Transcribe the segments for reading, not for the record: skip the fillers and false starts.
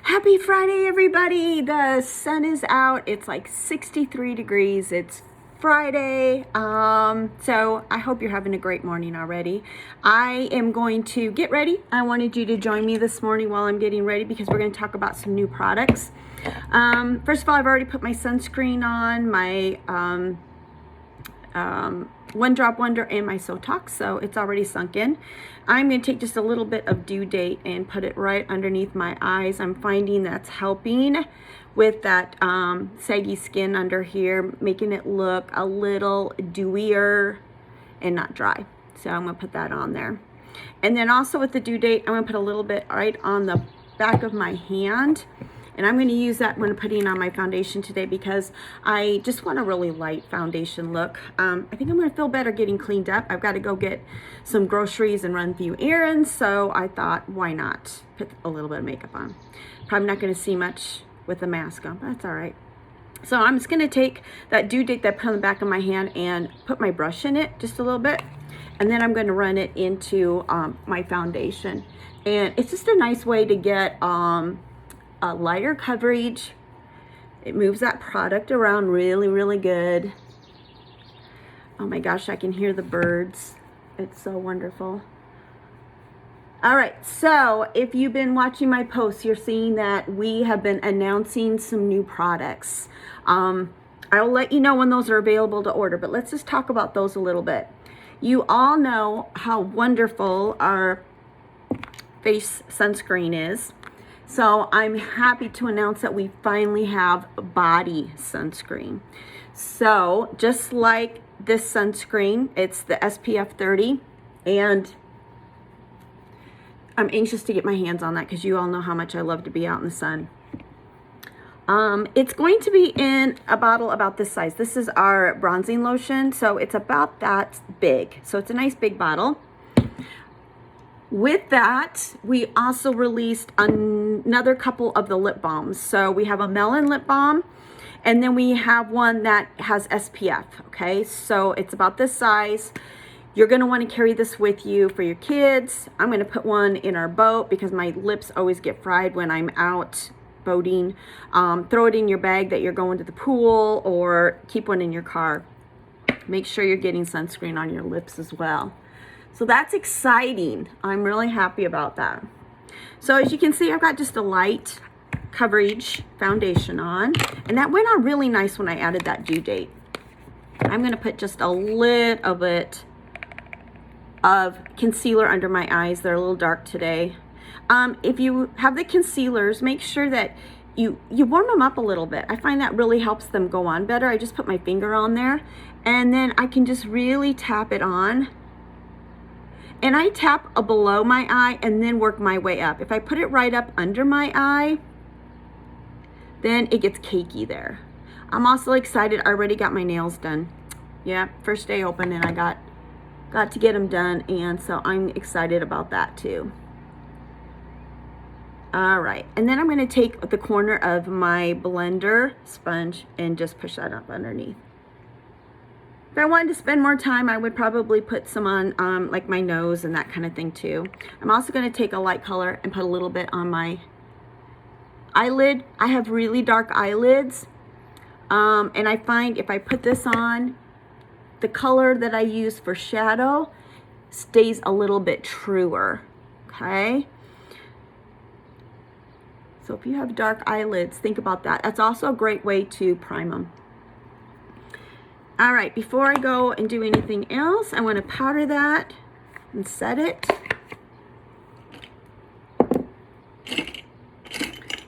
Happy Friday, everybody. The sun is out. It's like 63 degrees. It's Friday. So I hope you're having a great morning already. I am going to get ready. I wanted you to join me this morning while I'm getting ready because we're going to talk about some new products. First of all, I've already put my sunscreen on, my One Drop Wonder and my Sotox, so it's already sunk in. I'm going to take just a little bit of Dew Date and put it right underneath my eyes. I'm finding that's helping with that saggy skin under here, making it look a little dewier and not dry. So I'm going to put that on there. And then also with the Dew Date, I'm going to put a little bit right on the back of my hand. And I'm going to use that when putting on my foundation today because I just want a really light foundation look. I think I'm going to feel better getting cleaned up. I've got to go get some groceries and run a few errands. So I thought, why not put a little bit of makeup on? Probably not going to see much with the mask on, but that's all right. So I'm just going to take that Dew Date that I put on the back of my hand and put my brush in it just a little bit. And then I'm going to run it into my foundation. And it's just a nice way to get a lighter coverage. It moves that product around really, really good. Oh my gosh, I can hear the birds. It's so wonderful. All right, so if you've been watching my posts, you're seeing that we have been announcing some new products. I'll let you know when those are available to order, but let's just talk about those a little bit. You all know how wonderful our face sunscreen is. So I'm happy to announce that we finally have body sunscreen. So just like this sunscreen, it's the SPF 30, and I'm anxious to get my hands on that because you all know how much I love to be out in the sun. It's going to be in a bottle about this size. This is our bronzing lotion, so it's about that big. So it's a nice big bottle. With that, we also released another couple of the lip balms. So we have a melon lip balm, and then we have one that has SPF, okay? So it's about this size. You're gonna wanna carry this with you for your kids. I'm gonna put one in our boat because my lips always get fried when I'm out boating. Throw it in your bag that you're going to the pool, or keep one in your car. Make sure you're getting sunscreen on your lips as well. So that's exciting. I'm really happy about that. So as you can see, I've got just a light coverage foundation on, and that went on really nice when I added that Dew Date. I'm gonna put just a little bit of concealer under my eyes. They're a little dark today. If you have the concealers, make sure that you warm them up a little bit. I find that really helps them go on better. I just put my finger on there, and then I can just really tap it on. And I tap below my eye and then work my way up. If I put it right up under my eye, then it gets cakey there. I'm also excited. I already got my nails done. Yeah, first day open, and I got to get them done, and so I'm excited about that too. All right, and then I'm going to take the corner of my blender sponge and just push that up underneath. If I wanted to spend more time, I would probably put some on like my nose and that kind of thing too. I'm also going to take a light color and put a little bit on my eyelid. I have really dark eyelids, and I find if I put this on, the color that I use for shadow stays a little bit truer, okay? So if you have dark eyelids, think about that. That's also a great way to prime them. All right, before I go and do anything else, I want to powder that and set it.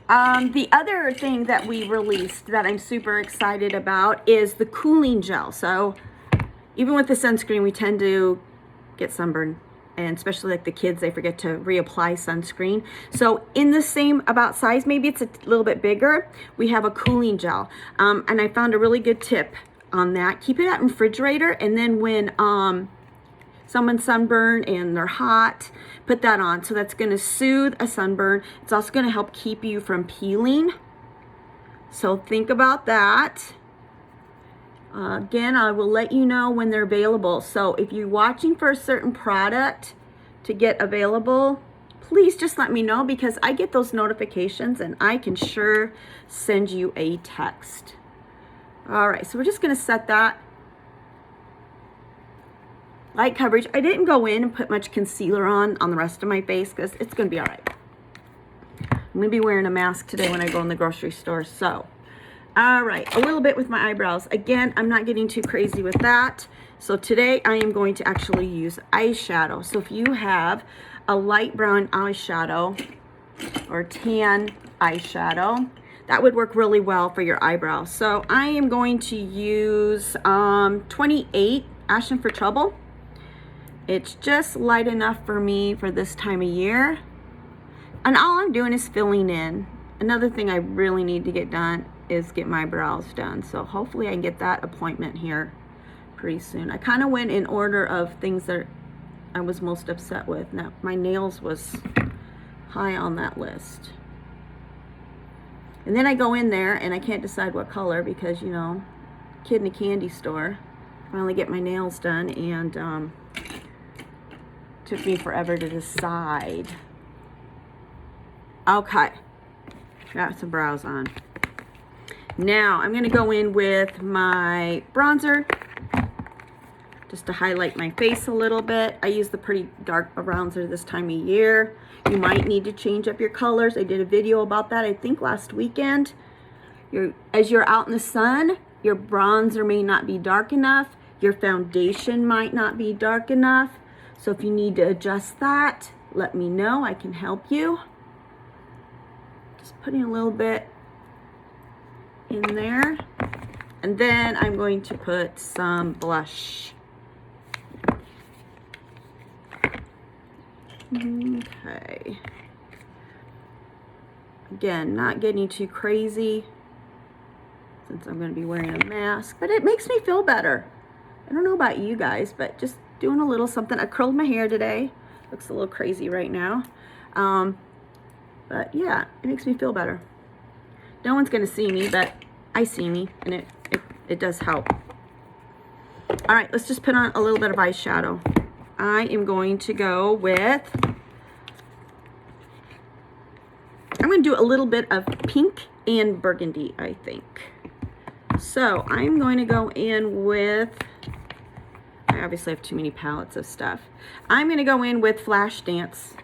The other thing that we released that I'm super excited about is the cooling gel. So even with the sunscreen, we tend to get sunburn, and especially like the kids, they forget to reapply sunscreen. So in the same about size, maybe it's a little bit bigger, we have a cooling gel. And I found a really good tip on that. Keep it out in the refrigerator, and then when someone's sunburned and they're hot, put that on. So that's going to soothe a sunburn. It's also going to help keep you from peeling. So think about that. Again, I will let you know when they're available. So if you're watching for a certain product to get available, please just let me know, because I get those notifications and I can sure send you a text. All right, so we're just gonna set that light coverage. I didn't go in and put much concealer on the rest of my face because it's gonna be all right. I'm gonna be wearing a mask today when I go in the grocery store, so. All right, a little bit with my eyebrows. Again, I'm not getting too crazy with that. So today I am going to actually use eyeshadow. So if you have a light brown eyeshadow or tan eyeshadow, that would work really well for your eyebrows. So I am going to use 28 Ashen for Trouble. It's just light enough for me for this time of year. And all I'm doing is filling in. Another thing I really need to get done is get my brows done. So hopefully I can get that appointment here pretty soon. I kind of went in order of things that I was most upset with. Now, my nails was high on that list. And then I go in there and I can't decide what color because, you know, kid in a candy store. Finally get my nails done, and took me forever to decide. Okay, got some brows on. Now I'm gonna go in with my bronzer just to highlight my face a little bit. I use the pretty dark bronzer this time of year. You might need to change up your colors. I did a video about that, I think last weekend. As you're out in the sun, your bronzer may not be dark enough. Your foundation might not be dark enough. So if you need to adjust that, let me know. I can help you. Just putting a little bit in there. And then I'm going to put some blush. Okay. Again, not getting too crazy since I'm going to be wearing a mask, but it makes me feel better. I don't know about you guys, but just doing a little something. I curled my hair today. Looks a little crazy right now. But yeah, it makes me feel better. No one's going to see me, but I see me, and it does help. All right, let's just put on a little bit of eyeshadow. I am going to go with, I'm going to do a little bit of pink and burgundy, I think. So I'm going to go in with, I obviously have too many palettes of stuff. I'm going to go in with Flash Dance.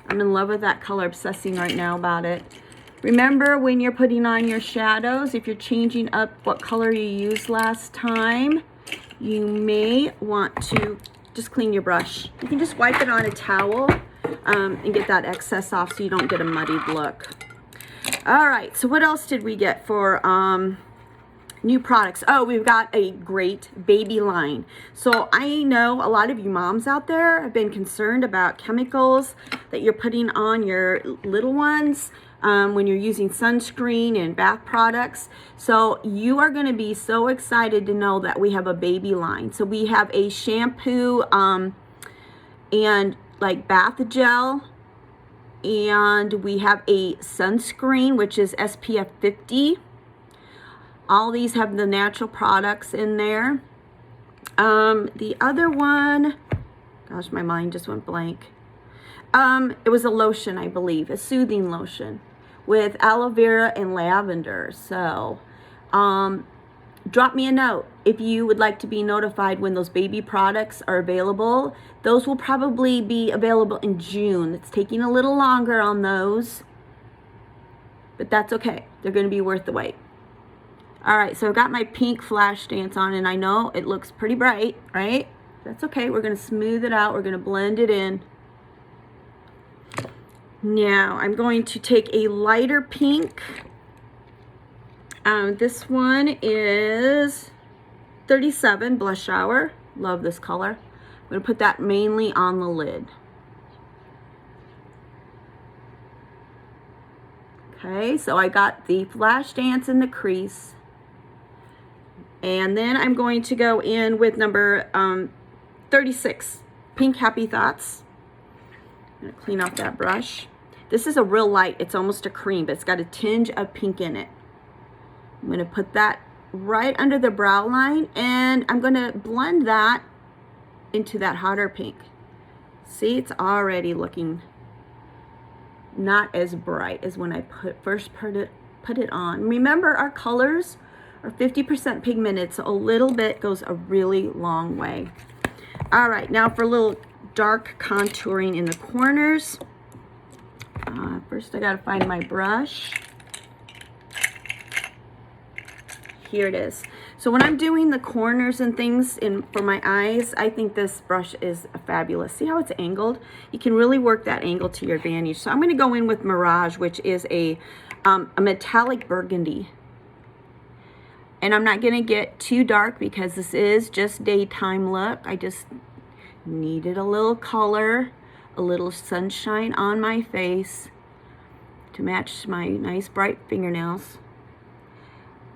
I'm in love with that color, obsessing right now about it. Remember, when you're putting on your shadows, if you're changing up what color you used last time, you may want to just clean your brush. You can just wipe it on a towel and get that excess off so you don't get a muddied look. All right, so what else did we get for new products? Oh, we've got a great baby line. So I know a lot of you moms out there have been concerned about chemicals that you're putting on your little ones when you're using sunscreen and bath products. So you are going to be so excited to know that we have a baby line. So we have a shampoo and like bath gel, and we have a sunscreen, which is SPF 50. All these have the natural products in there. The other one, gosh, my mind just went blank. It was a lotion, I believe, a soothing lotion with aloe vera and lavender. So drop me a note if you would like to be notified when those baby products are available. Those will probably be available in June. It's taking a little longer on those, but that's okay. They're going to be worth the wait. All right, so I've got my pink Flash Dance on, and I know it looks pretty bright, right? That's okay. We're going to smooth it out. We're going to blend it in. Now, I'm going to take a lighter pink. This one is 37 Blush Hour. Love this color. I'm going to put that mainly on the lid. Okay, so I got the Flash Dance in the crease. And then I'm going to go in with number 36, Pink Happy Thoughts. I'm going to clean off that brush. This is a real light. It's almost a cream, but it's got a tinge of pink in it. I'm going to put that right under the brow line, and I'm going to blend that into that hotter pink. See, it's already looking not as bright as when I first put it on. Remember, our colors are 50% pigmented, so a little bit goes a really long way. All right, now for a little dark contouring in the corners. First I gotta find my brush. Here it is. So when I'm doing the corners and things for my eyes, I think this brush is fabulous. See how it's angled? You can really work that angle to your advantage. So I'm going to go in with Mirage, which is a metallic burgundy. And I'm not going to get too dark because this is just daytime look. I just needed a little color, a little sunshine on my face to match my nice bright fingernails.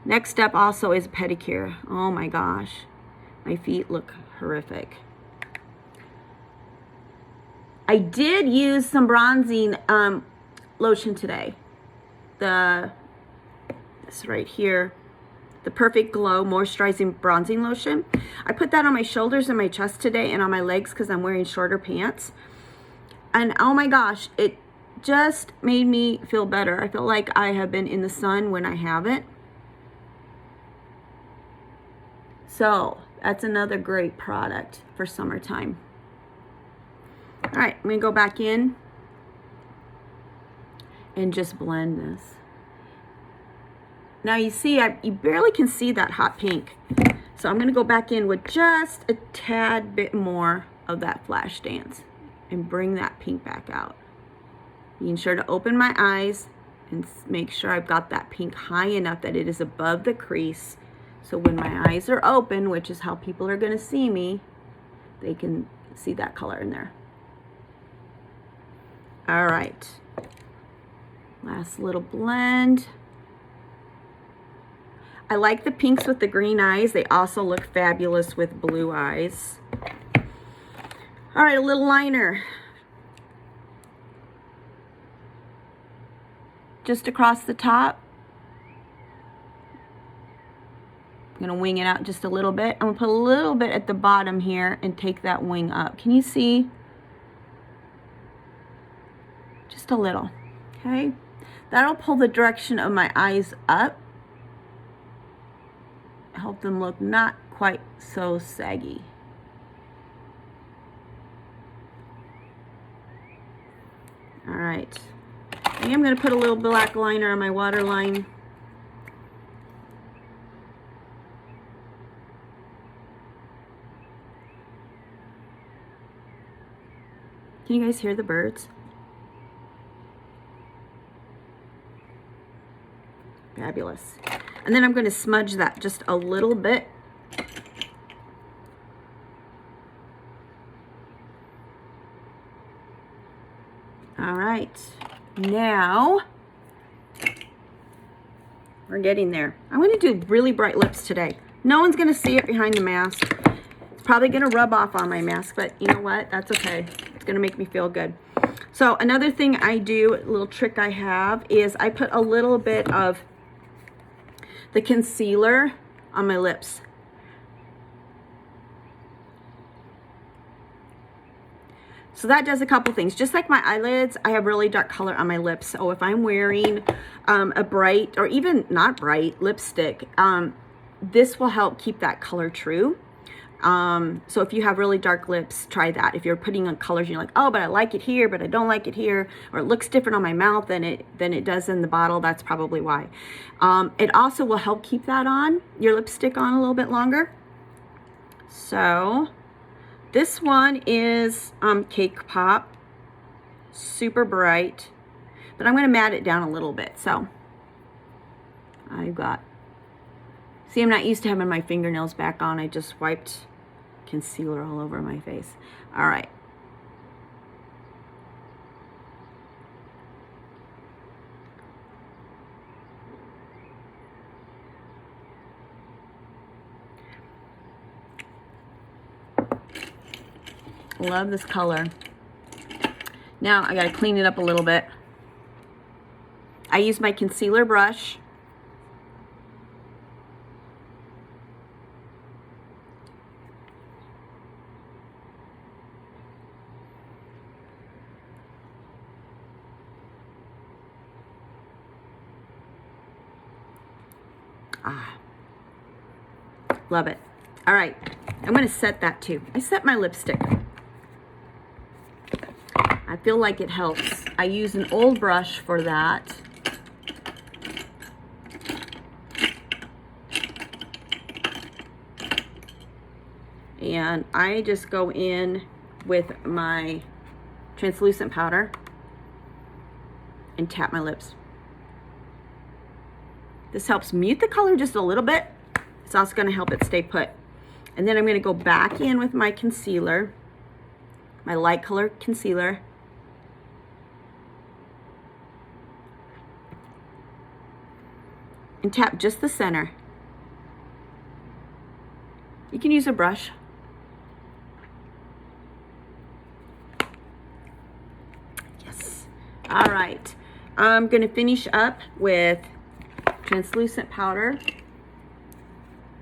Next step also is pedicure. Oh my gosh, my feet look horrific. I did use some bronzing lotion today. This right here, the Perfect Glow Moisturizing Bronzing Lotion. I put that on my shoulders and my chest today and on my legs because I'm wearing shorter pants. And oh my gosh, it just made me feel better. I feel like I have been in the sun when I haven't. So that's another great product for summertime. All right, I'm gonna go back in and just blend this. Now you see, you barely can see that hot pink. So I'm gonna go back in with just a tad bit more of that Flash Dance and bring that pink back out. Being sure to open my eyes and make sure I've got that pink high enough that it is above the crease. So when my eyes are open, which is how people are gonna see me, they can see that color in there. All right, last little blend. I like the pinks with the green eyes. They also look fabulous with blue eyes. All right, a little liner. Just across the top. I'm gonna wing it out just a little bit. I'm gonna put a little bit at the bottom here and take that wing up. Can you see? Just a little, okay? That'll pull the direction of my eyes up. Help them look not quite so saggy. All right, I am gonna put a little black liner on my waterline. Can you guys hear the birds? Fabulous. And then I'm going to smudge that just a little bit. All right. Now, we're getting there. I'm going to do really bright lips today. No one's going to see it behind the mask. It's probably going to rub off on my mask, but you know what? That's okay. It's going to make me feel good. So another thing I do, a little trick I have, is I put a little bit of the concealer on my lips. So that does a couple things. Just like my eyelids, I have really dark color on my lips. So if I'm wearing a bright or even not bright lipstick, this will help keep that color true. So if you have really dark lips, try that. If you're putting on colors and you're like, oh, but I like it here, but I don't like it here, or it looks different on my mouth than it does in the bottle, that's probably why. It also will help keep that on, your lipstick on a little bit longer. So this one is Cake Pop, super bright, but I'm going to matte it down a little bit. So I've got, see, I'm not used to having my fingernails back on. I just wiped concealer all over my face. All right. Love this color. Now I gotta clean it up a little bit. I use my concealer brush. Love it. All right, I'm gonna set that too. I set my lipstick. I feel like it helps. I use an old brush for that. And I just go in with my translucent powder and tap my lips. This helps mute the color just a little bit. It's also going to help it stay put. And then I'm going to go back in with my concealer, my light color concealer. And tap just the center. You can use a brush. Yes. All right. I'm going to finish up with translucent powder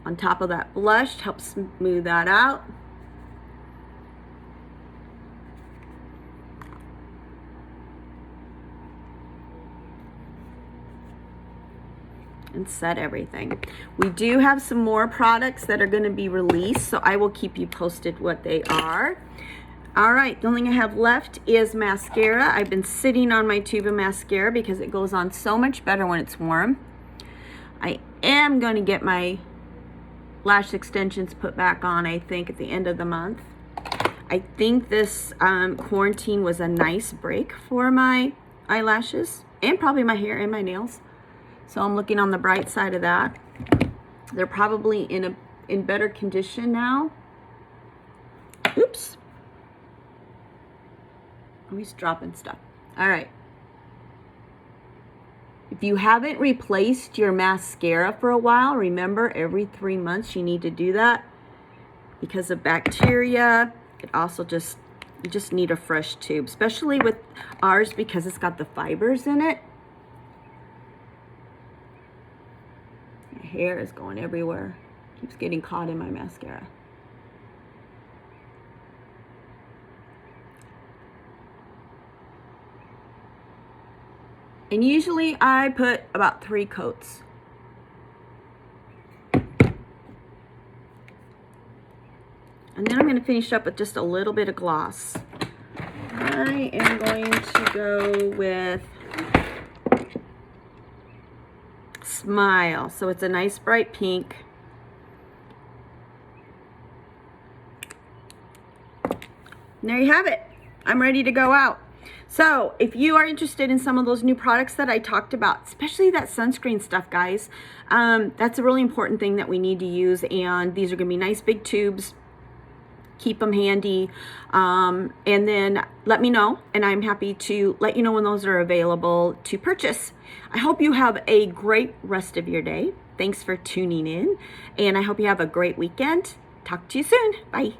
on top of that blush. Help smooth that out. And set everything. We do have some more products that are going to be released, so I will keep you posted what they are. All right, the only thing I have left is mascara. I've been sitting on my tube of mascara because it goes on so much better when it's warm. I am going to get my lash extensions put back on, I think, at the end of the month. I think this quarantine was a nice break for my eyelashes and probably my hair and my nails. So I'm looking on the bright side of that. They're probably in better condition now. Oops. Always dropping stuff. All right. If you haven't replaced your mascara for a while, remember every 3 months you need to do that because of bacteria. It also you just need a fresh tube, especially with ours because it's got the fibers in it. My hair is going everywhere. Keeps getting caught in my mascara. And usually I put about 3 coats. And then I'm going to finish up with just a little bit of gloss. I am going to go with Smile. So it's a nice bright pink. And there you have it. I'm ready to go out. So if you are interested in some of those new products that I talked about, especially that sunscreen stuff, guys, that's a really important thing that we need to use. And these are going to be nice big tubes. Keep them handy. And then let me know. And I'm happy to let you know when those are available to purchase. I hope you have a great rest of your day. Thanks for tuning in. And I hope you have a great weekend. Talk to you soon. Bye.